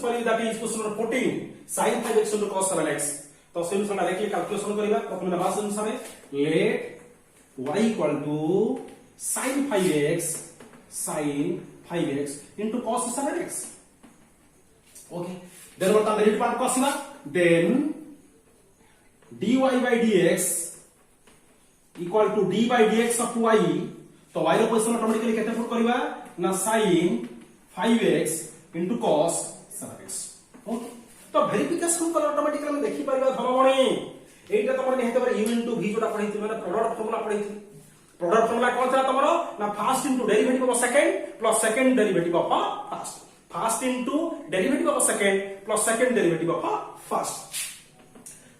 value that is question number 14 sin 5x into cos 7x तो solution directly calculation करिबा प्रथम नबा अनुसार late y equal to sin 5x into cos 7x okay then what the derivative part cosina then dy by dx equal to d by dx of y तो y रो position automatically केते put करिबा ना sin 5x into cos 7x okay तो verification कर automatically हम देखि परिबा धमबणी एटा तमर निहते पर u into v जोटा पढैथि माने प्रोडक्ट फार्मूला पढैथि प्रोडक्ट फार्मूला कोन था तमरो ना first into derivative of second plus second derivative of first into derivative of second plus second derivative of first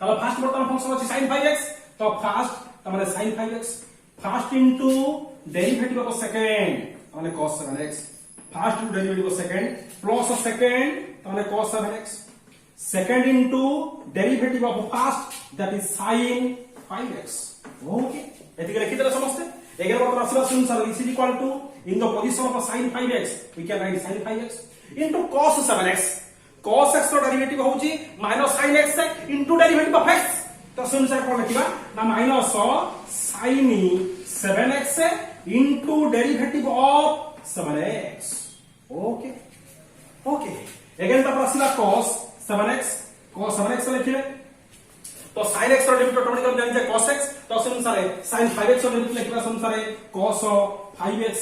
तब फर्स्ट बर्तमान फंक्शन अछि sin 5x तो फर्स्ट तमरे sin 5x first into derivative of second तमने cos 7x first into derivative of second plus of second तमने cos 7x second into derivative of first that is sin 5x okay एतिके लिखि देला समझते एगर बात आसीबा सुन सर is equal to in the position of sin 5x we can write sin 5x into cos 7x cos x रो डेरिवेटिव होउची minus sin x into derivative of x तो सुन सर कोन लिखिबा ना minus sin 7x into derivative of 7x okay okay again ता आसीबा cos 7x लिखिले तो sin x रो derivative automatically जानि जे cos x तो से अनुसार sin 5x रो डेरिवेटिव लिखिबा अनुसार cos 5x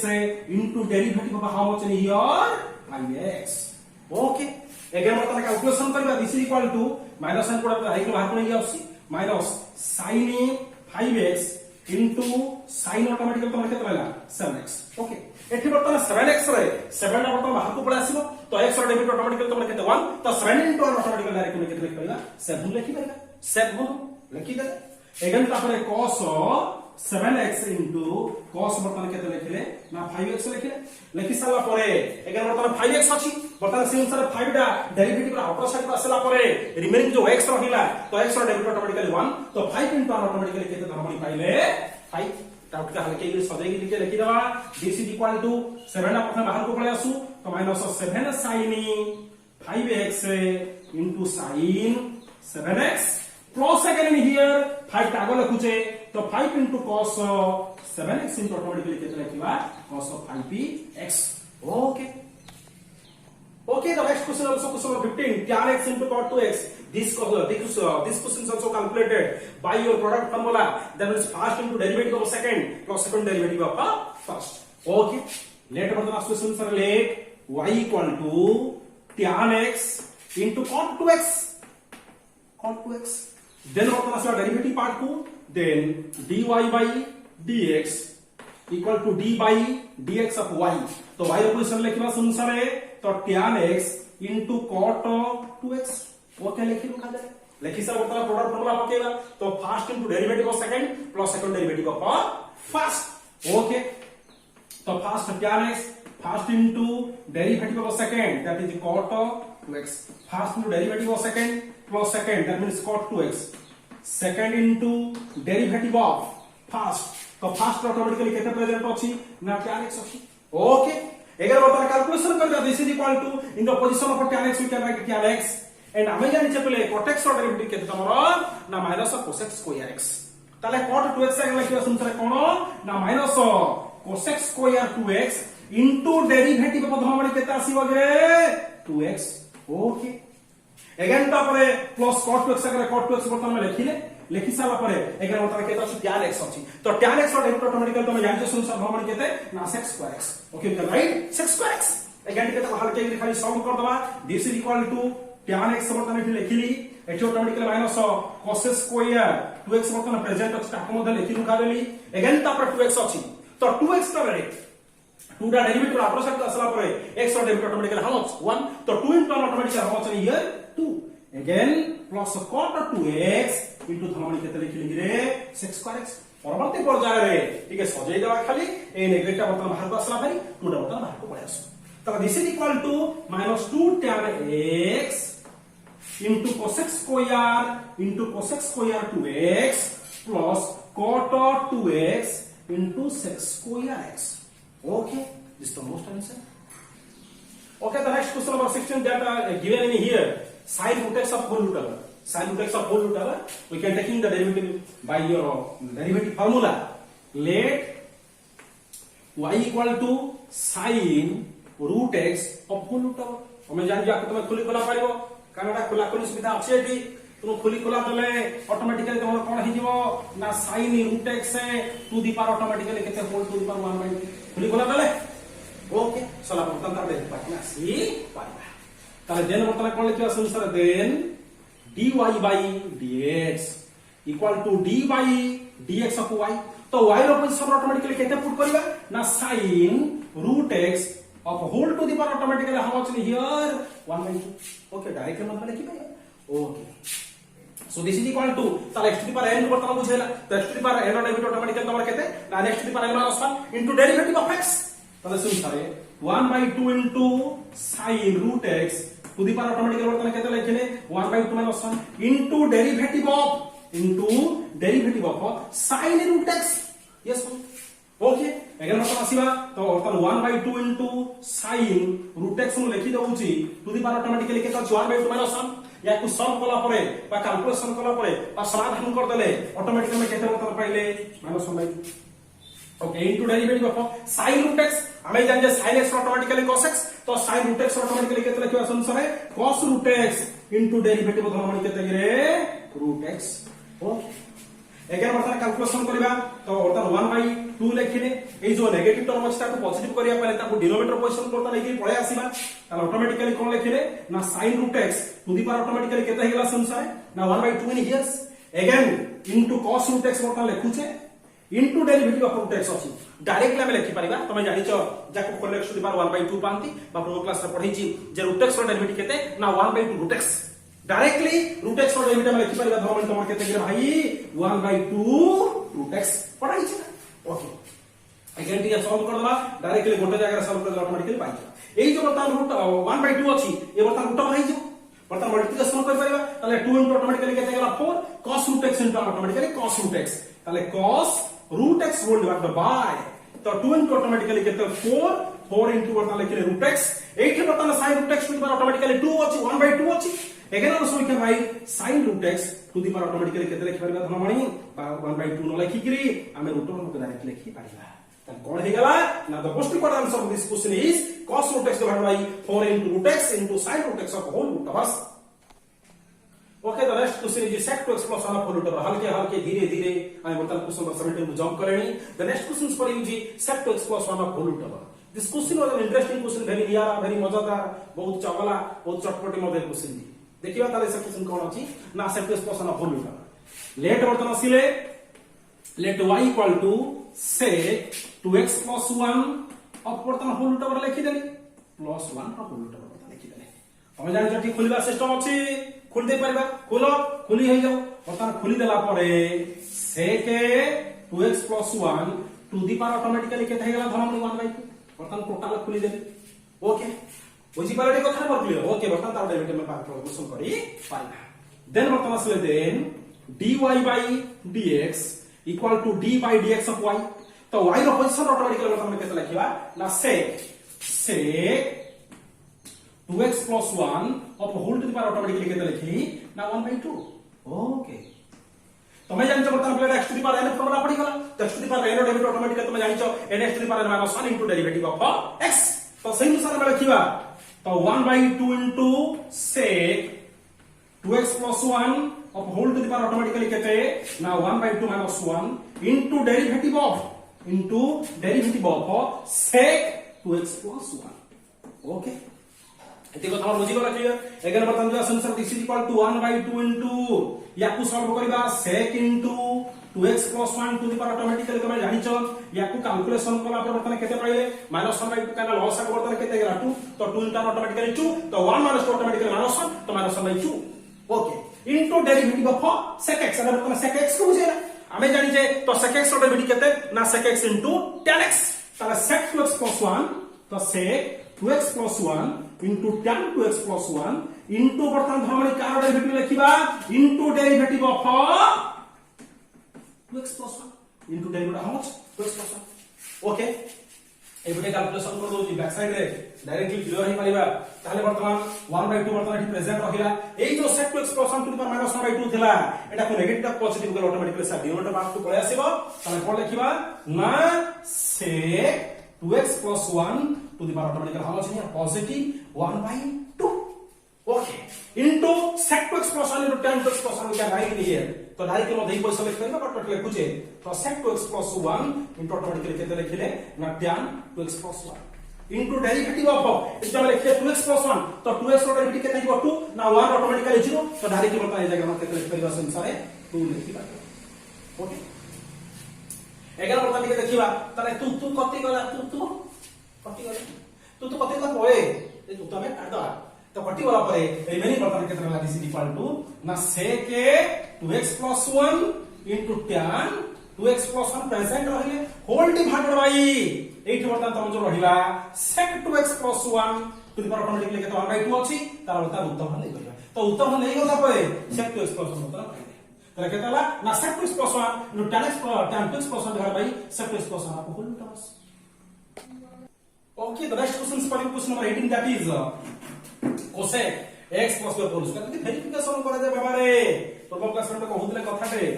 into derivative of how much in here 5x okay again मतलब calculation करबा this is equal to minus sine कोड हाई को बाहर को नहीं आउसी minus sin 5x into sin automatically तो केते रहला 7x ओके एठी बर्तमान 7x रे 7 ना बर्तमान बाहर को पळे आसीबो तो x रो डेबिट ऑटोमेटिकली तो केते 1 तो 7 into 1 ऑटोमेटिकली डायरेक्ट में केते लिख परिबा 7 लिखि परिबा 7 लिखि दे एगन तापरे cos 7x into cos बर्तमान केते लिखिले ना 5x लिखिले लिखि साला परे एगन बर्तमान 5x अछि बर्तमान से अनुसार 5 दा डेरिवेटिव रा अपर साइड आसला परे रिमेनिंग जो x रहिला तो x रो डेबिट ऑटोमेटिकली 1 तो 5 into 1 ऑटोमेटिकली केते धरमणी पाइले 5 डाउट का हल्के के सदैव लिखि दवा दिस इज इक्वल टू 7 ना प्रथम बाहर को पळे आसु तो minus 7 sin 5x into sin 7x plus again in here 5 टागो लिखुचे तो 5 into cos 7x into automatically केते लिखिबा cos 5px okay okay the next question also question number 15 tan x into cot 2x this question is also calculated by your product formula that means first into derivative of second plus second derivative of first okay later for the last question sir let y equal to tan x into cot 2x then what was the derivative part को then dy by dx equal to d by dx of y तो y रो position लिखिबा अनुसार तो tan x into cot 2x okay लिखिबो खादे लिखि सब बता प्रोडक्ट फार्मूला पकेला तो first into derivative of second plus second derivative of first okay तो first tan x first into derivative of second that is cot 2x first into derivative of second plus second that means cot 2x second into derivative of first तो first automatically केते present अछि ना tan x अछि okay अगर बता calculation कर this is equal to in the position of tan x we can write tan x and हमें जानि छे पले cot x रो डेरिवेटिव केते तमरो ना minus cos x square x ताले cot 2x से लिखिबा सुनतरे कोन ना minus cos x square 2x into derivative of धमणी केते आसीबो गे 2x ओके अगेन तापरे प्लस cot 2x अगर cot 2x बर्तमान में लिखि साला परे अगर बता केते अछि tan x अछि तो tan x रो डेरिवेटिव ऑटोमेटिकली तो जानि छे सुनसा धमणी केते ना sec square x okay we can write sec square x again केते हल्के खाली सॉल्व कर दबा this is equal to tan x बर्तमान में लिखिली एठी automatically minus cos square 2x बर्तमान प्रेजेंट अछि ताको मधे लिखि रुका देली अगेन तापर 2x अछि तो 2x तारे 2 दा डेरिवेटिव अपर साइड असला परे x रो डेरिवेटिव ऑटोमेटिकली हाउ मच 1 तो 2 into 1 automatically how much here 2 again plus cot 2x into धमणी केते लिखिली रे sec square x परवर्ती पर्याय रे ठीक है सजै देबा खाली ए नेगेटिव बर्तमान बाहर को असला भाई 2 दा बर्तमान बाहर को पळे आसु तो this is equal to -2 tan x into cos x square 2x plus cot 2x into sec square x okay this is the most answer Okay, the next question number 16 that given in here, sin root x of whole root over. Sin root x of whole root over, we can taking the derivative by your derivative formula. Let y equal to sin root x of whole root over. हमें जान दिया तुम्हें खुली खोला पारिबो कानडा खुला खुली सुविधा अछि एठी तुम खुली खोला देले ऑटोमेटिकली तुम कोन हि जीवो ना sin root x to the power automatically केते whole to the power 1 by खुली खोला देले ओके सला बर्तन ताले पाटना सी पाइबा ताले देन बर्तन कोन लिखिबा संसार then dy by dx equal to d by dx of y तो y रो पोजीशन ऑटोमेटिकली केते पुट करबा ना sin root x of whole to the power automatically how much here 1 by 2 okay directly मतलब लिखि पाए okay so this is equal to ताले x to the power n को बर्तन बुझेला तो x to the power n derivative automatically तमर केते ना x to the power n minus 1 into derivative of x ताले सुन सारे 1 by 2 into sin root x to the power automatically बर्तन केते लिखिले 1 by 2 minus 1 into derivative of sin root x yes okay अगर मतलब आसीबा तो अर्थात 1 by 2 into sin root x हम लिखि दउची टू द पावर ऑटोमेटिकली केता 1 by 2 minus 1 या को सॉल्व कला परे बा कैलकुलेशन कला परे बा समाधान कर देले ऑटोमेटिकली हम केते मतलब पाइले -1 by 2 okay into derivative of sin root x हमें जान जे sin x automatically cos x तो sin root x ऑटोमेटिकली केते लिखिबा संसारे cos root x into derivative of हम केते गिरे root x ओके एगर बर्तन कैलकुलेशन करबा तो बर्तन 1 by 2 लिखिने ए जो नेगेटिव टर्म अछि ताको पॉजिटिव करिया पले ताको डिनोमिनेटर पोजीशन करता लेकि पळे आसीबा ताले ऑटोमेटिकली कोन लिखिले ना sin root x to the power automatically केते हेला संसार ना 1 by 2 इन हियर्स again into cos root x बर्तन लिखुचे into derivative of root x अछि डायरेक्टली हम लिखि परिबा तमे जानिचो जाको कोन x to the power 1 by 2 पांती बा प्रो क्लास रे पढैची जे root x रो डेरिवेटिव केते ना 1 by 2 root x directly root x रो डेरिवेटिव हम लिखि परिबा धरमन तमर केते गिरे भाई 1 by 2 root x पढाई छी ओके अगेन टिके सॉल्व कर दबा डायरेक्टली गोटे जगह सॉल्व कर ऑटोमेटिकली पाइ जा एई जो बर्तन रूट 1 by 2 अछि ए बर्तन रूट भाई जो बर्तन मल्टीप्लिकेशन कर परिबा ताले 2 into ऑटोमेटिकली केते गेला 4 cos root x into automatically cos root x ताले cos root x whole divided by तो 2 into ऑटोमेटिकली केते 4 into बर्तन लिखले root x एठी बर्तन sin root x to the power automatically 2 अछि 1 by 2 अछि again also we can write sin root x to the power automatically केते लिखि परबा धनमणि 1 by 2 न लिखि करी हमें रूट को डायरेक्ट लिखि परबा त कोन हे गला ना the most important answer of this question is cos root x divided by 4 into root x into sin root x of whole root over okay the next question is sec 2x plus 1 of whole root over हल्के धीरे धीरे हम बर्तन question number 17 को jump करेनी the next question for you जी sec 2x plus 1 of whole root over this question was an interesting question very नियारा very मजेदार बहुत चगला बहुत चटपटी मजे क्वेश्चन दी देखिबा ताले से क्वेश्चन कोन अछि ना sec 2x plus 1 of whole root over let बर्तन आसीले let y equal to sec 2x plus 1 of बर्तन whole root over लिखि देली plus 1 of whole root over बर्तन लिखि देली हम जानि जति खुलिबा सिस्टम अछि खोल दे परबा खोलो खुली हे जाओ बर्तन खुली देला परे sec 2x plus 1 to the power automatically केते हे गेला धनमणि 1 by 2 बर्तन टोटल खुली देली ओके बुझी पारे कथा पर क्लियर ओके बर्तन तार डेरिवेटिव में पार्ट क्वेश्चन करी पाइबा देन बर्तन असले then dy by dx equal to d by dx of y तो y रो पोजीशन ऑटोमेटिकली बर्तन में केते लिखिबा ना sec 2x plus 1 of whole to the power automatically केते लिखि ना 1 by 2 ओके तमे जानिछ बर्तन plate x to the power n formula पड़ी गला तो x to the power n derivative automatically तमे जानिछ n x to the power n minus 1 into derivative of x तो सही अनुसार में लिखिबा तो 1 by 2 into sec 2x plus 1 of whole to the power automatically केते ना 1 by 2 minus 1 into derivative of sec 2x plus 1 okay एते को हमर बुझी गला क्लियर अगर बर्तन जो answer this is equal to 1 by 2 into याकू सॉल्व करबा sec into 2x plus 1 to the power automatically तमे जानिछ याकू कैलकुलेशन कला पर बर्तन केते पाइले -1 by 2 काना लॉस का बर्तन केते गेला 2 तो 2 into automatically 2 तो 1 minus 2 automatically -1 तो -1 by 2 okay into derivative of sec x अगर बर्तन sec x को बुझेला हमें जानि जे तो sec x रो डेरिवेटिव केते ना sec x into tan x ताला sec 2x plus 1 तो sec 2x plus 1 into tan 2x plus 1 into बर्तन धरमणि कार डेरिवेटिव लिखिबा into derivative of 2x plus 1 into derivative how much 2x plus 1 okay एबुटे कैलकुलेशन कर दोची बैक साइड रे डायरेक्टली क्लियर ही परिबा ताले वर्तमान 1/2 वर्तमान एठी प्रेजेंट रहिला एई जो set to expression to the power -1/2 थिला एटा को नेगेटिव पॉजिटिव कर ऑटोमेटिकली सा डिनोमिनेटर पार्ट को पळे आसीबो ताले कोन लिखिबा ना sec 2x + 1 to the power automatically how much here positive 1/2 okay into sec 2x + 1 into tan 2x + 1 we can write here तो डायरेक्टली मधे ही पैसा लिख करबा बट लिखुचे तो sec 2x + 1 into ऑटोमेटिकली केते लिखिले ना tan 2x + 1 into derivative of इस जब लिखे 2x + 1 तो 2x रो डेरिवेटिव केते हिबो 2 ना 1 ऑटोमेटिकली 0 तो डायरेक्टली बता ए जगह में केते लिख परिबा संसारे 2 लिखिबा ओके एगार बता के देखिबा ताले तू कति गला तू कति गला तू कति गला पळे ए तू तमे काट दवा तो कटी वाला परे रिमेनिंग बर्तन केतना लागि दिस इक्वल टू ना sec 2x + 1 into tan 2x + 1 present रहिले होल डिवाइडेड बाय एठी बर्तन तम जो रहिला sec 2x + 1 to the power automatically केतो 1/2 अछि तार बता उत्तर नै करिया तो उत्तर नै गला परे sec 2x + 1 उत्तर पाइले तले केतला ना sec 2x + 1 into tan 2x + 1 divided by sec 2x + 1 आपको whole terms okay the next question is question number 18 that is cosec x + y whole square verification करे दे बाबा रे पूर्व क्लास में कहउतले कथाटे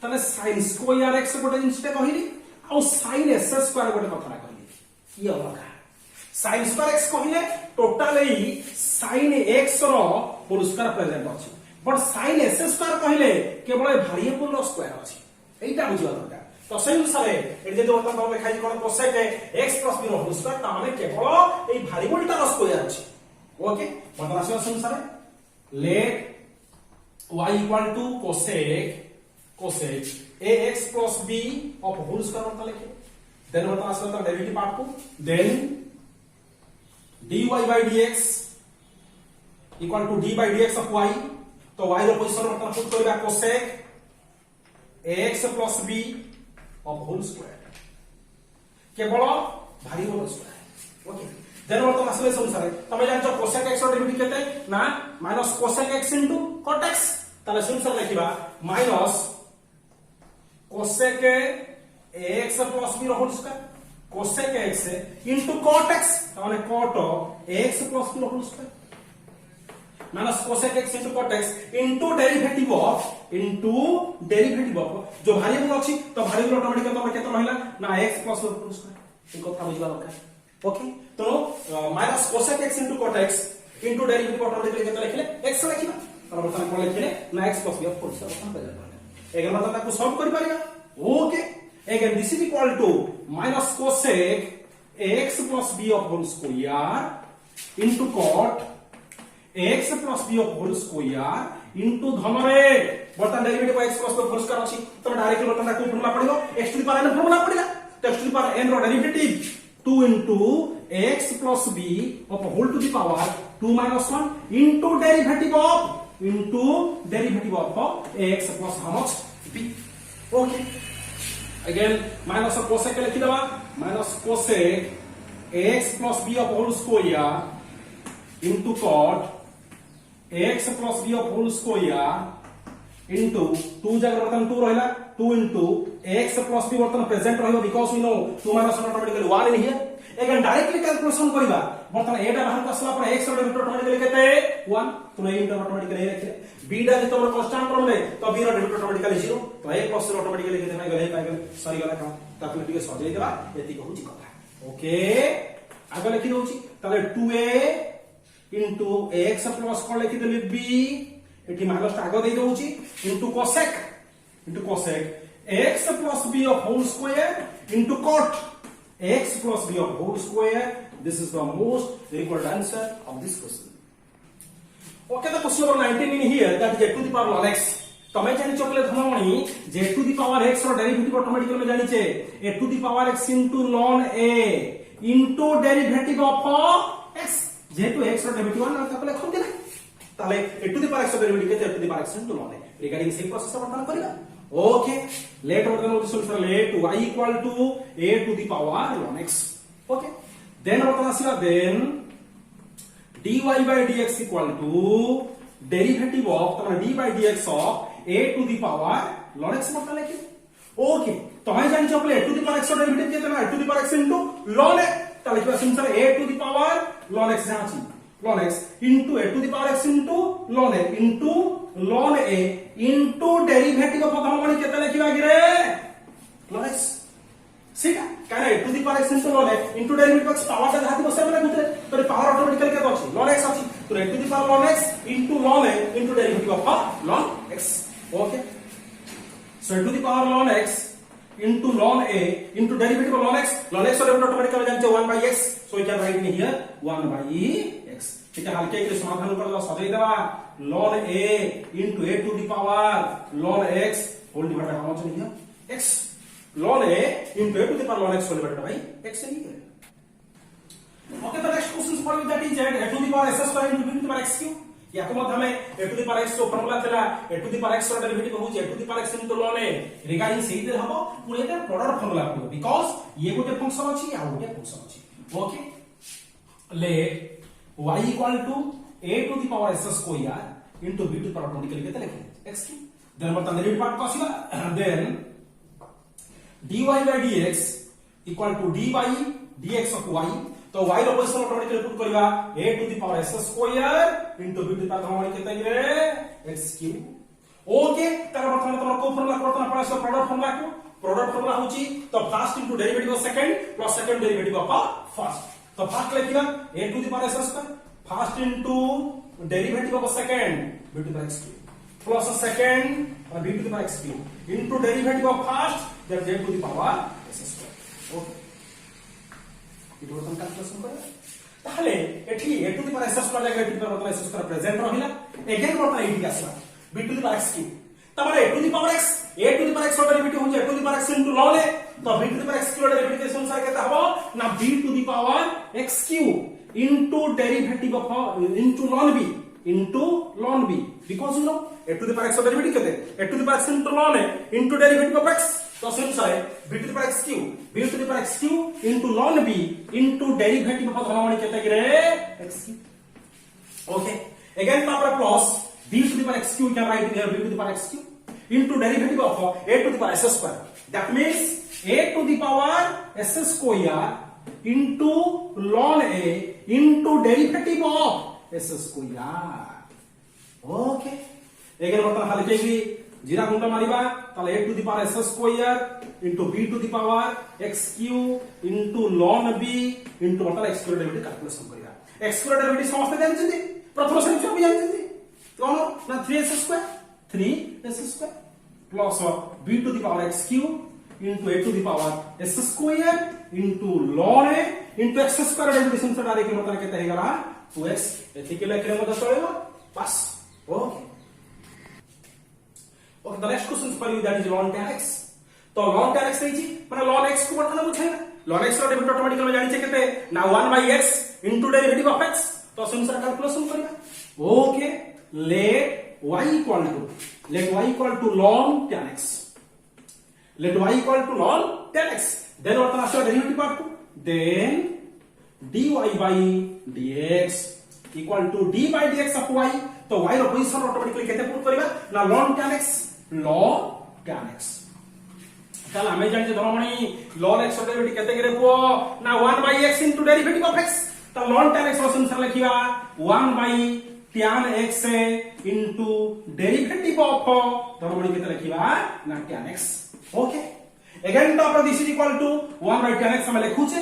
तने sin स्क्वायर x गोटे जिनसटे कहिली आ sin s स्क्वायर गोटे कथा कहिली की अलगा sin स्क्वायर x कहिले टोटल एई sin x रो होल स्क्वायर प्रेजेंट अछि बट sin s स्क्वायर कहिले केवल वेरिएबल रो स्क्वायर अछि एटा बुझिबा दरकार तो सही अनुसार एडी जे वर्तमान भाव लिखाई कोन cosec x + b रो होल स्क्वायर ता माने केवल एई वेरिएबल टा रो स्क्वायर अछि ओके मतलब आशा अनुसार late y equal to cosec ax plus b of whole square होता लिखे देन होता आशा डेरिवेटिव पार्ट को then dy by dx equal to d by dx of y तो y रो पोजीशन होता पुट करबा cosec ax plus b of whole square केवल variable square okay then वर्तमान आसले अनुसार तमे जानछो cosec x रो डेरिवेटिव केते ना minus cosec x into cot x ताले अनुसार लिखिबा minus cosec ax plus b रो whole square cosec x into cot x ताने cot ax plus b रो whole square minus cosec x into cot x into derivative of जो variable अछि तो variable automatically तमे केते रहिला ना x plus b रो होल स्क्वायर ई कथा बुझबा दरकार ओके तो minus cosec x into cot x into derivative automatically केते लिखले x लिखिबा तर बर्तमान कोन लिखले ना x plus b of course बर्तमान प्रेजेंट करले एगर मतलब ताको सॉल्व करि परिबा okay again this is equal to minus cosec x plus b of whole square into cot x plus b of whole square into धन रे बर्तमान derivative x plus b of whole square अछि तो directly बर्तमान ताको formula पड़िबो x to the power n formula पड़िला तो x to the power n रो derivative 2 into x plus b of whole to the power 2 minus 1 into derivative of x plus how much b okay again minus of cosec लिखि दबा minus cosec x plus b of whole square into cot x plus b of whole square into 2 जगह बर्तन 2 रहिला 2 into x plus b बर्तन present रहिबो because we know 2 minus 1 automatically 1 in here again directly calculation करबा बर्तन a टा बाहर कसला पर x रो डेरिवेटिव ऑटोमेटिकली केते 1 तो a इंटर ऑटोमेटिकली रखले b टा जतो कांस्टेंट फॉर्म ले तो b रो डेरिवेटिव ऑटोमेटिकली 0 तो a plus 0 ऑटोमेटिकली केते ना गले सॉरी गला काम ताकि टिके सजाई देबा एति कहूची कथा ओके आगे लिखि दोची तले 2a into x plus को लिखि देली b एटी माइनस आगे दे दोची into cosec x plus b of whole square into cot x plus b of whole square. This is the most required answer of this question. Okay, the question number 19 in here, that is a to the power ln x. तमे जानि चोकले धनमणि जे to the power x रो derivative automatically में जानि छे a to the power x into ln a into derivative of x जेतु x रो डेरिवेटिव ना ताको लेखन दिला ताले a to the power x रो डेरिवेटिव केते a to the power x into ln a regarding same process वर्तमान करिला ओके लेट वर्तमान solution let y equal to a to the power ln x okay then वर्तमान आसीला then dy by dx equal to derivative of d by dx of a to the power ln x मतलब लिखि okay तमे जानछो पले a to the power x रो derivative केते ना a to the power x into ln x ताले किबा simple a to the power ln x जाछि ln x into a to the power x into ln a into ln a into derivative of धर्मणी केते लिखिबा गिरे ln x सीधा काहे a to the power x into ln a into derivative of power ता हाथी बसे बले गुतरे तो पावर ऑटोमेटिकली केते अछि ln x अछि तो a to the power ln x into ln a into derivative of ln x okay so a to the power ln x into ln a into derivative of ln x और automatically जानते 1 by x so we can write in here 1 by x ठीक है हल्के के समाधान कर दो सजाई देबा ln a into a to the power ln x whole divided by how much here x ln a into a to the power ln x whole divided by x here okay the next question for you that is a to the power s square into b to the power x cube याको मत हमें a to the power x रो formula थला a to the power x रो derivative हो a to the power x into ln a regarding सेही दे हबो पुणी एटा प्रोडक्ट फार्मूला पड़ो बिकॉज़ ये गोटे फंक्शन अछि आ गोटे फंक्शन अछि okay let y equal to a to the power s square into b to the power automatically केते लिखे x क्यूब देन बर्तन डेरिवेटिव पार्ट कसिबा then dy by dx equal to d by dx of y तो y रो position automatically put करबा a to the power s square into b to the power धमणी केते गिरे x cube okay तार बर्तमान तमर को फार्मूला करतन पड़े सो प्रोडक्ट फार्मूला होची तो first into derivative of second plus second derivative of first तो फर्स्ट लिखिबा a to the power s square first into derivative of second b to the power x cube plus second और b to the power x cube into derivative of first that a to the power s square okay इतो बर्तन calculation करे ताहले एठी a to the power s square लागले a to the power s square present रहिला again बर्तन एठी आसला b to the power x cube तमरे a to the power x रो डेरिवेटिव हो a to the power x into ln a तो b to the power x cube derivative के अनुसार केता हबो ना b to the power x cube into derivative of into ln b because you know a to the power x रो derivative केते a to the power x into ln a into derivative of x तो simple है b to the power x cube into ln b into derivative of धनमणी केते गिरे x cube okay again power plus b to the power x cube can write in here b to the power x cube into derivative of a to the power s square that means a to the power s square into ln a into derivative of s square okay again बर्तन खाली केगी जीरा गुंटा मारिबा ताले a to the power s square into b to the power x cube into ln b into मतलब x square derivative calculation करिया x square derivative समस्त जानछथि प्रथम श्रेणी भी जानछथि कोन ना 3s square plus b to the power x cube into a to the power s square into ln a into x square derivative से direct मतलब केते हे गला 2x एथि के लेखले मत चलेबो बस okay okay the next question for you that is ln tan x तो ln tan x रही माने ln x को मतलब बुझे ln x रो डेरिवेटिव ऑटोमेटिकली जानि छे केते ना 1 by x into derivative of x तो सिंपल कैलकुलेशन करिया okay let y equal to ln tan x let y equal to ln tan x then what is the derivative part then dy by dx equal to d by dx of y तो y रो position automatically केते put करबा ना ln tan x ताला हमें जानि जे धरमणी ln x रो derivative केते करे पो ना 1 by x into derivative of x तो ln tan x रो आंसर लिखिबा 1 by tan x into derivative of धरमणी केते लिखिबा ना tan x ओके अगेन तापर this is equal to 1 by tan x हम लिखु छे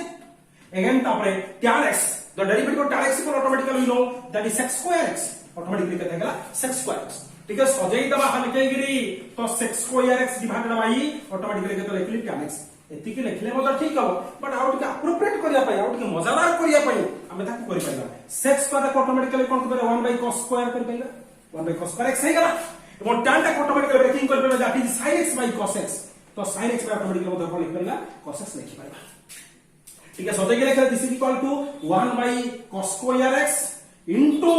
अगेन तापर tan x the derivative of tan x equal automatically you know that is sec square x automatically केते गला sec square x ठीक है सजई दबा हम के गिरी तो sec square x divided by automatically केते लिखली tan x एति के लिखले मतलब ठीक हो बट आउट के अप्रोप्रिएट करिया पई आउट के मजादार करिया पई हमें ताकू करि पाइबा sec square को ऑटोमेटिकली कोन करे 1 by cos square कर पाइबा 1 by cos square x हे गला एवं tan टा ऑटोमेटिकली ब्रेकिंग कर पाइबा that is sin x by cos x तो sin x by ऑटोमेटिकली मतलब कोन लिख पाइबा cos x लिख पाइबा ठीक है सजई के लिखले this is equal to 1 by cos square x into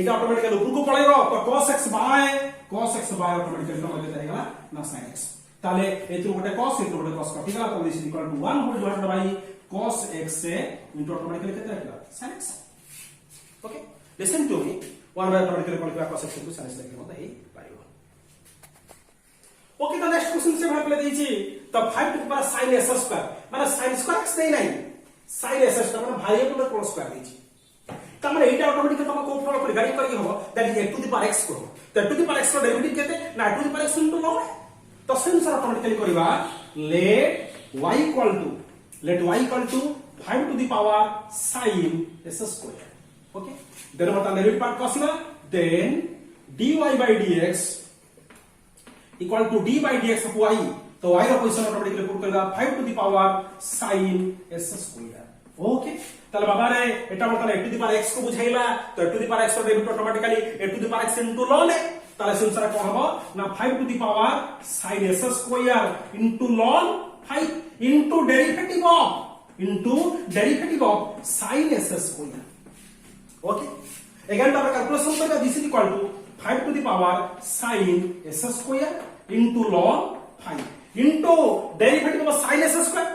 এটা ऑटोमेटिकली ऊपर को पळेबो तो cos x by ऑटोमेटिकली तो मतलब रहेगा ना sin x ताले एतु गोटे cos एतु गोटे cos कटि गला तो this is equal to 1 whole divided by cos x से into ऑटोमेटिकली केते रहला sin x okay listen to me 1 by automatically कोन cos x into sin x लिखे मतलब ए पाइबो ओके तो नेक्स्ट क्वेश्चन से भाग ले दीजिए तो 5 to the power sin s square माने sin स्क्वायर x नहीं नहीं sin s स्क्वायर माने वेरिएबल रो स्क्वायर दीजिए त माने एटा ऑटोमेटिक तम को ऊपर गाइड करके हो that is a to the power x को तो टू द पावर x रो डेरिवेटिव केते ना to the power x into log तो सेम सर ऑटोमेटिकली करबा let y equal to 5 to the power sin s square okay then what the derivative part cosina then dy by dx equal to d by dx of y तो y रो position automatically put करबा 5 to the power sin s square okay ताले बाबा रे एटा मतलब a to the power x को बुझाइला तो a to the power x रो derivative automatically a to the power x into ln है ताले सेंसर कोन हबो ना 5 to the power sin s square into ln 5 into derivative of sin s square okay again तो कैलकुलेशन करेगा this is equal to 5 to the power sin s square into ln 5 into derivative of sin s square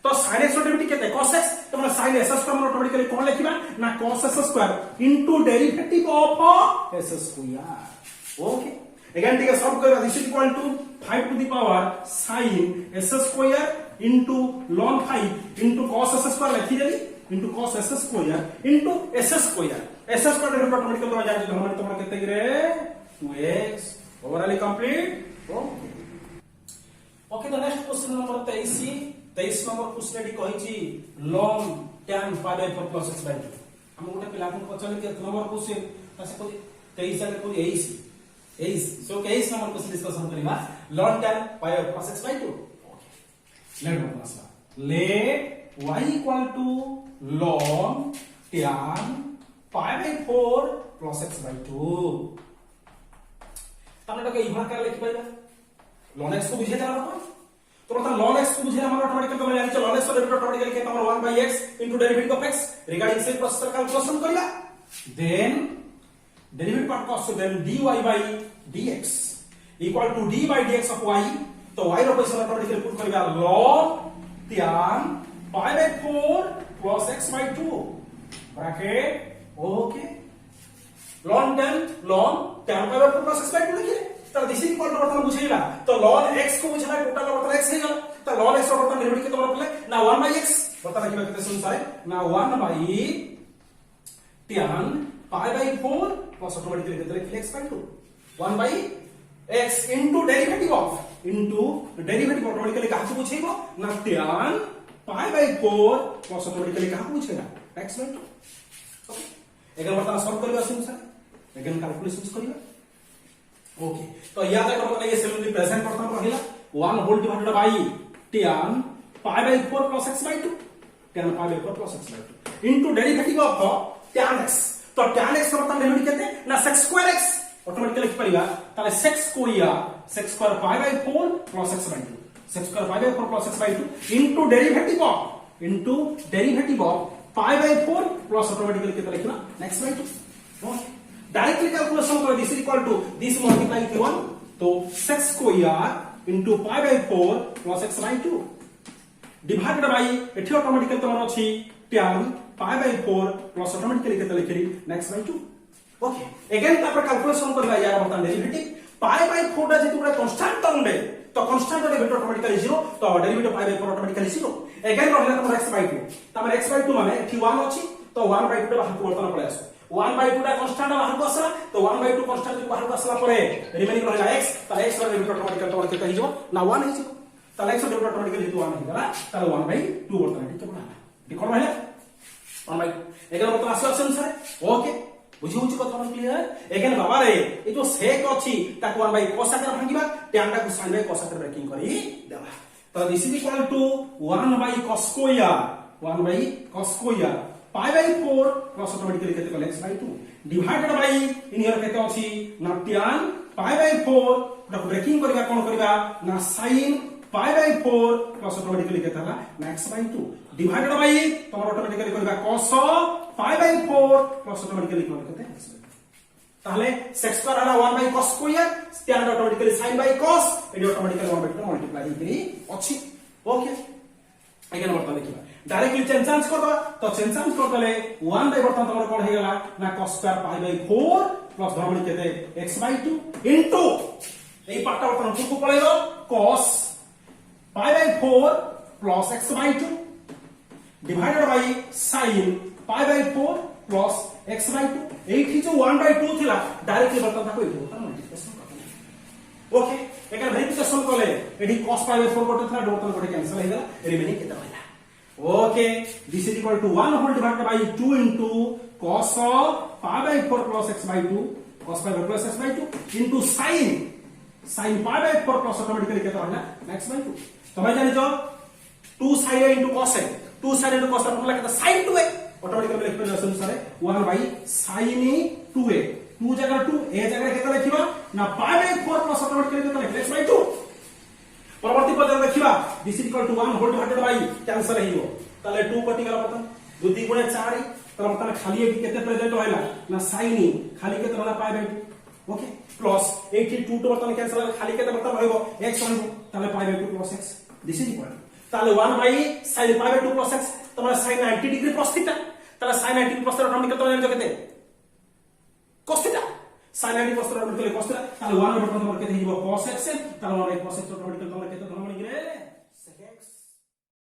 तो sin s derivative केते cos x तो मतलब sin s square में automatically कोन लिखिबा ना cos s square into derivative of s square okay again ठीक है सॉल्व करेगा this is equal to 5 to the power sin s square into ln 5 into cos s square लिखि देली into cos s square into s square derivative automatically तो जान हम तुम्हारा केते रे 2x overall complete okay the next question number 23 number question एडी कहिची ln tan pi by 4 plus x by 2 हम गोटे पिला को पचले के नंबर क्वेश्चन तासे को 23 आले को 23 सो 23 नंबर क्वेश्चन डिस्कशन करिबा ln tan pi by plus x by 2 okay let one class let y equal to ln tan pi by 4 plus x by 2 तमने तो इहा कर लिख पाइबा ln x को बुझे देला अपन तो मतलब ln x को बुझे हमारा ऑटोमेटिकली तो जानि छ ln x डेरिवेटिव ऑटोमेटिकली के तमर 1 by x into derivative of x regarding same process calculation करिला then derivative part cos then dy by dx equal to d by dx of y तो y रो position automatically put करिबा ln tan pi by 4 plus x by 2 bracket okay ln tan pi by 4 plus x by 2 लिखिए तो this is equal to बर्तन बुझेला तो ln x को बुझला टोटल बर्तन x हे गला तो ln x रो बर्तन डेरिवेटिव के तोरा पले ना 1 by x बर्तन लिखिबा केते सुनसारे ना 1 by tan pi by 4 plus automatically केते लिखले x by 2 1 by x into derivative automatically कहां से बुझेबो ना tan pi by 4 plus automatically कहां बुझेगा x by 2 ओके एगन बर्तन सॉल्व करबा सुनसारे एगन कैलकुलेशंस करिबा ओके तो याद रखो मतलब ये सेल प्रेजेंट बर्तन रहिला 1 whole divided by tan pi by 4 plus x by 2 tan pi by 4 plus x by 2 into derivative of tan x तो tan x बर्तन डेरिवेटिव केते ना sec square x ऑटोमेटिकली लिख परिबा ताले sec square pi by 4 plus x by 2 sec square pi by 4 plus x by 2 into derivative of pi by 4 plus automatically केते लिखना x by 2 okay directly calculation करो this is equal to this multiply की 1 तो sec square into pi by 4 plus x by 2 divided by एठी automatically तमर अछि tan pi by 4 plus automatically केते लिखरी x by 2 ओके अगेन तापर calculation करबा यार बर्तन डेरिवेटिव pi by 4 दा जेतु पूरा कांस्टेंट टर्म दे तो कांस्टेंट डेरिवेटिव ऑटोमेटिकली 0 तो derivative pi by 4 automatically 0 again रहला तमर x by 2 तमर x by 2 माने एठी 1 अछि तो 1 by 2 बाहर को बर्तन पळे आसो 1 by 2 टा कांस्टेंट बाहर को आसला तो 1 by 2 कांस्टेंट बाहर को आसला परे रिमेनिंग रहला x त x रो डेरिवेटिव ऑटोमेटिकली तोर केते हिजो ना 1 हिजो त x रो डेरिवेटिव ऑटोमेटिकली जेतु 1 हिगला त 1 by 2 बर्तन केते बना देखो रहला 1 by एगन बर्तन आसो आंसर ओके बुझी होची कथा क्लियर एगन बाबा रे ए जो सेक अछि ताको 1 by cos आकर भांगिबा tan टा को sin by cos आकर ब्रेकिंग करी देबा तो this is equal to 1 by cos square pi by 4 plus automatically केते कल x by 2 divided by in here केते अछि ना tan pi by 4 टा ब्रेकिंग करबा कोन करबा ना sin pi by 4 plus automatically केते हला ना x by 2 डिवाइडेड बाय तमर ऑटोमेटिकली करबा cos pi by 4 plus automatically कोन केते x by 2 ताहले sec स्क्वायर हला 1 by cos square tan automatically sin by cos एडी ऑटोमेटिकली 1 by 2 मल्टीप्लाई करी अछि ओके अगेन बर्तन देखिबा डायरेक्टली चेंज कर दो तो चेंज कर दले 1 by बर्तन तमर कोन हे गला ना cos square pi by 4 plus धरबडी केते x by 2 इनटू এই পার্টটা বর্তমান টু को পড়াইলো cos pi by 4 plus x by 2 divided by sin pi by 4 plus x by 2 এইটি যে 1 by 2 थिला डायरेक्टली बर्तन ताको एठो बर्तन मल्टीप्लिकेशन कर ओके एकर वेरिफिकेशन कले एठी cos pi by 4 गोटे थिला बर्तन गोटे कैंसिल हेला रिमेनिंग केते रहला okay this is equal to 1 whole divided by 2 into cos pi by 4 plus x by 2 cos pi by plus x by 2 into sin pi by 4 plus automatically केते रहला x by 2 तमे जानि जो 2 sin a into cos a 2 sin into cos a formula केते sin 2a automatically explanation अनुसार 1 by sin 2a 2 जगह 2 a जगह केते लिखिबा ना pi by 4 plus ऑटोमेटिकली केते लिखले x by 2 परवर्ती पद देखिबा this is equal to 1 whole divided by cancel हेइबो ताले 2 कटि गला पतन 2 3 गुणे 4 तले मतलब खाली एकी केते प्रेजेंट होइला ना sin खाली केते रहला pi by 2 ओके प्लस 82 तो बर्तन कैंसिल होइला खाली केते बर्तन होइबो x होइबो ताले pi by 2 plus x this is equal ताले 1 by sin pi by 2 plus x तमरा sin 90 degree cos theta ताले sin 90 plus थीटा ऑटोमेटिकली तो जानि केते cos theta sin 90 plus automatically cos theta ताले 1 बर्तन तमरा केते हिबो cos x ताले 1 cos x ऑटोमेटिकली तमरा केते धरमणी गिरे